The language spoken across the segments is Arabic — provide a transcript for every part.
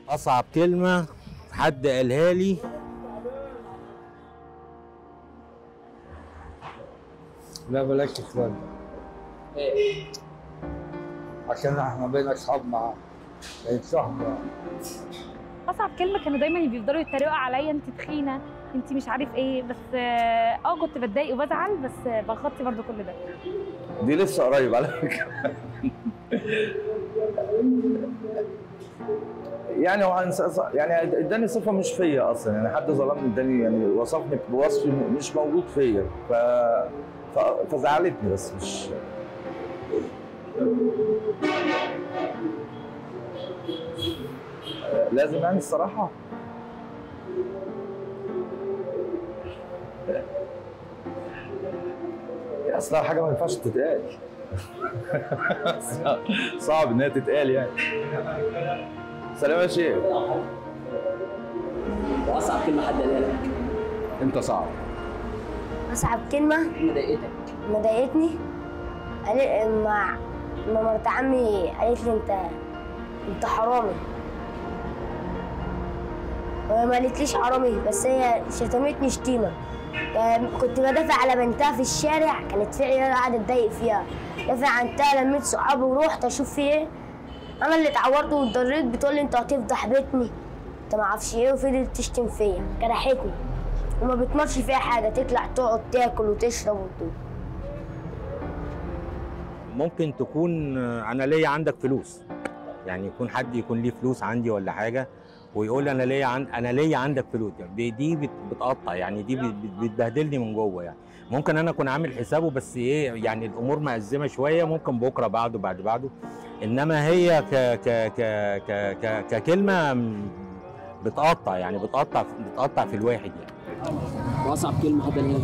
أصعب كلمة حد قالها لي لا بلاش تتكلم. ايه؟ عشان احنا بقينا اصحاب معاه. بقيت صاحبه. اصعب كلمه كانوا دايما بيفضلوا يتريقوا عليا، انت تخينه، انت مش عارف ايه، بس كنت بتضايق وبزعل، بس بغطي برضو كل ده. دي لسه قريب على فكره. يعني هو يعني اداني صفه مش فيا اصلا، يعني حد ظلمني اداني، يعني وصفني بوصف مش موجود فيا، فزعلتني بس مش لازم يعني الصراحه. اصلا حاجه ما ينفعش تتقال. صعب انها تتقال يعني. سلام يا شيخ. واصعب كلمه حد قالها لك؟ انت صعب. أصعب كلمة مضايقتك؟ مضايقتني مع مرت عمي قالت لي انت حرامي. وهي ما قالتليش حرامي، بس هي شتمتني شتيمة. يعني كنت بدافع على بنتها في الشارع، كانت في عيال قاعدة تضايق فيها، دافع عنتها، لميت صحابي ورحت اشوف في ايه. انا اللي اتعورت واتضريت، بتقول لي انت هتفضح بيتني، انت ما اعرفش ايه، وفضلت تشتم فيا، جرحتني وما بتمرش فيها حاجة، تطلع تقعد تاكل وتشرب وتدوب. ممكن تكون أنا ليا عندك فلوس، يعني يكون حد يكون ليه فلوس عندي ولا حاجة ويقول أنا ليا عندك فلوس، يعني دي بتقطع، يعني دي بتبهدلني من جوه. يعني ممكن أنا أكون عامل حسابه، بس إيه يعني الأمور مأزمة شوية، ممكن بكرة بعده بعده، إنما هي ككلمة بتقطع، يعني بتقطع في الواحد يعني. واصعب كلمه حد قالها لك؟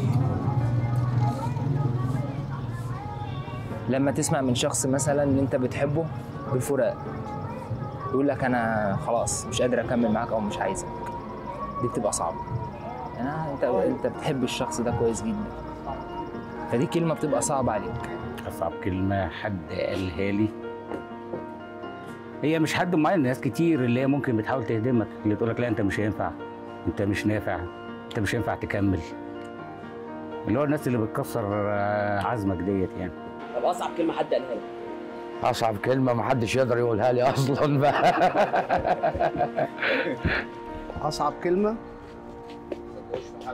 لما تسمع من شخص مثلا ان انت بتحبه بالفراق، يقول لك انا خلاص مش قادر اكمل معاك او مش عايزك، دي بتبقى صعبه. يعني انت بتحب الشخص ده كويس جدا، فدي كلمه بتبقى صعبه عليك. اصعب كلمه حد قالها لي، هي مش حد معين، ناس كتير اللي هي ممكن بتحاول تهدمك، اللي تقول لك لا انت مش هينفع، انت مش نافع، انت مش هينفع تكمل، اللي هو الناس اللي بتكسر عزمك ديت يعني. طب اصعب كلمه حد قالها لك؟ أصعب كلمة محدش يقدر يقولها لي أصلاً بقى. أصعب كلمة؟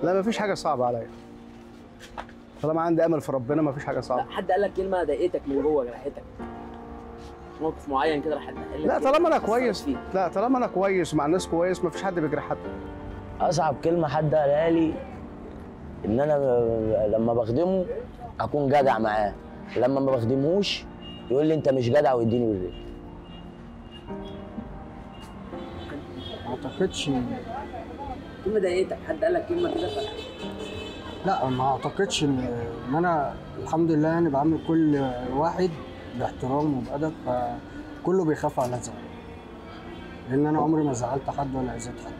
لا مفيش حاجة صعبة عليا. طالما عندي أمل في ربنا مفيش حاجة صعبة. لا حد قال لك كلمه ضايقتك من جوه، جرحتك؟ موقف معين كده حد قال لك؟ لا طالما أنا كويس، لا طالما أنا كويس مع الناس كويس مفيش حد بيجرح حد. أصعب كلمة حد قالها لي إن أنا لما بخدمه أكون جدع معاه، لما ما بخدمهوش يقول لي انت مش جدع ويديني بالرجل. ما اعتقدش. كلمه ضايقتك، حد قال لك كلمه كده لا ما اعتقدش ان انا الحمد لله يعني بعامل كل واحد باحترام وبادب، فكله بيخاف على زعل، لان انا عمري ما زعلت حد ولا اذيت حد.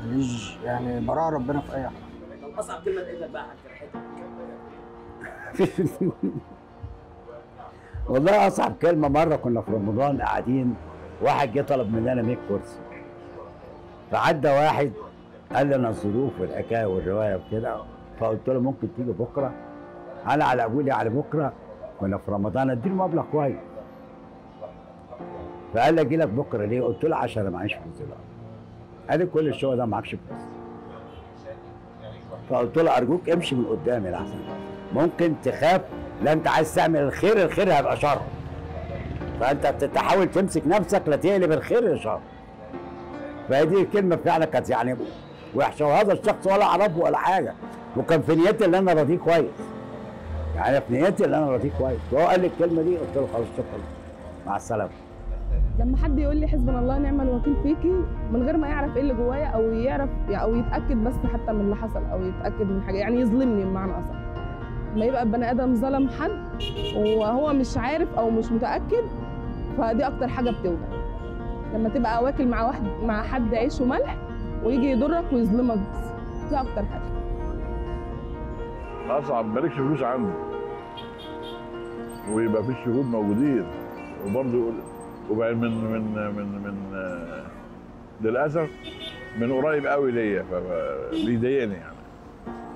ماليش يعني براءة ربنا في اي حاجه. طب اصعب كلمه ضايقتك بقى حد جرحتك؟ والله اصعب كلمه، مره كنا في رمضان قاعدين، واحد جه طلب مننا 100 كرسي، فعدى واحد قال لنا الظروف والحكايه والروايه وكده، فقلت له ممكن تيجي بكره، انا على ابويا على بكره، كنا في رمضان اديله مبلغ كويس، فقال لي اجي لك بكره ليه؟ قلت له عشان انا معيش فلوس دلوقتي. قال لي كل الشغل ده معكش فلوس، فقلت له ارجوك امشي من قدامي لحسن ممكن تخاف، لا انت عايز تعمل الخير، الخير هيبقى شر، فانت تحاول تمسك نفسك لا تقلب الخير لشر. فهذه الكلمه فعلا كانت يعني وحشه، وهذا الشخص ولا اعرفه ولا حاجه، وكان في نيتي اللي انا راضيه كويس، يعني في نيتي اللي انا راضيه كويس، وهو قال لي الكلمه دي قلت له خلاص شكرا مع السلامه. لما حد يقول لي حسبنا الله ونعم الوكيل فيكي من غير ما يعرف ايه اللي جوايا، او يعرف او يتاكد بس حتى من اللي حصل، او يتاكد من حاجه، يعني يظلمني بمعنى اصح. لما يبقى البني ادم ظلم حد وهو مش عارف او مش متاكد، فدي اكتر حاجه بتوجع. لما تبقى واكل مع حد عيش وملح ويجي يضرك ويظلمك، بس دي اكتر حاجه. اصعب مالكش فلوس عنده ويبقى في الشهود موجودين، وبرضه يقول، وبعدين للاسف من قريب قوي ليا فبيضايقني يعني.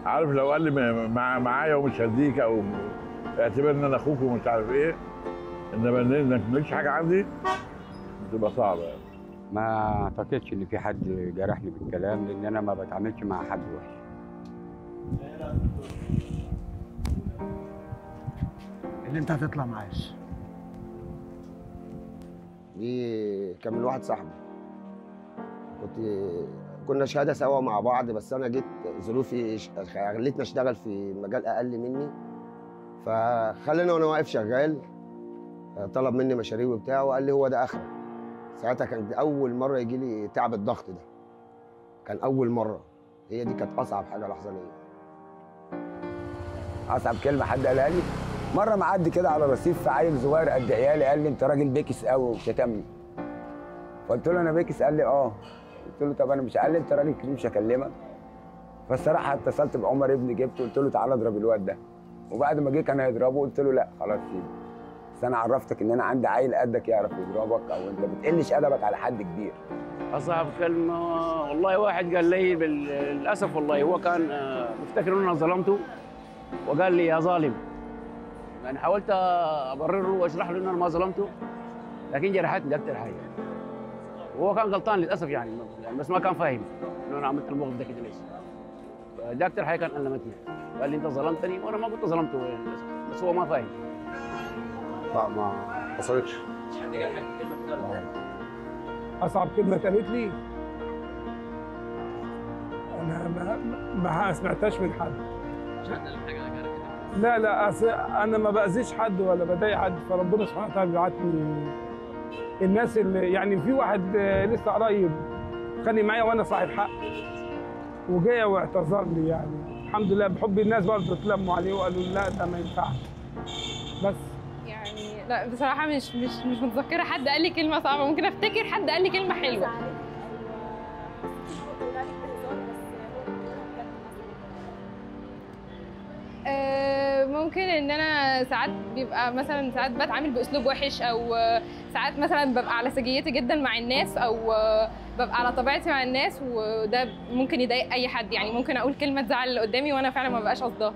عارف لو قال لي معايا ومش هديك او اعتبر ان انا اخوك ومش عارف ايه، انما انك مالكش حاجه عندي بتبقى صعبه يعني. ما اعتقدش ان في حد جرحني بالكلام، لان انا ما بتعاملش مع حد وحش. اللي انت هتطلع معاش دي كان من واحد صاحبي، كنا شهاده سوا مع بعض، بس انا جيت ظروفي خلتني اشتغل في مجال اقل مني، فخلاني وانا واقف شغال طلب مني مشاريع وبتاع وقال لي هو ده اخرك. ساعتها كان اول مره يجي لي تعب الضغط ده، كان اول مره، هي دي كانت اصعب حاجه لحظه ليا. اصعب كلمه حد قالها لي مره معدي كده على رصيف في عيل صغير قد عيالي، قال لي انت راجل بيكس قوي وشتمني. فقلت له انا بيكس؟ قال لي اه. قلت له طب انا مش، قال لي انت راجل كبير مش هكلمك. فالصراحه اتصلت بعمر ابني جبته قلت له تعالى اضرب الواد ده، وبعد ما جه كان هيضربه قلت له لا خلاص سيبه، بس انا عرفتك ان انا عندي عيل قدك يعرف يضربك، او انت بتقلش ادبك على حد كبير. اصعب كلمه والله واحد قال لي للاسف والله هو كان مفتكر ان انا ظلمته وقال لي يا ظالم، يعني حاولت ابرره واشرح له ان انا ما ظلمته لكن جرحتني ده اكثر حاجه. وهو كان غلطان للاسف يعني بس ما كان فاهم انه انا عملت الموقف ده كده ليش. ده اكثر حاجه كان المتني، قال لي انت ظلمتني وانا ما كنت ظلمته بس هو ما فاهم. لا ما حصلتش. اصعب كلمه اتقالت لي انا ما سمعتهاش من حد. لا انا ما باذيش حد ولا بضايق حد، فربنا سبحانه وتعالى بيبعتني الناس اللي يعني في واحد لسه قريب خاني معايا وانا صاحب حق وجاي واعتذر لي، يعني الحمد لله بحب الناس برضه اتلموا عليه وقالوا لا ده ما ينفعش. بس يعني لا بصراحه مش متذكره حد قال لي كلمه صعبه، ممكن افتكر حد قال لي كلمه حلوه. ممكن ان انا ساعات بيبقى مثلا ساعات بتعامل باسلوب وحش، او ساعات مثلا ببقى على سجيتي جدا مع الناس، او ببقى على طبيعتي مع الناس، وده ممكن يضايق اي حد، يعني ممكن اقول كلمه تزعل اللي قدامي وانا فعلا ما بقاش قصدها.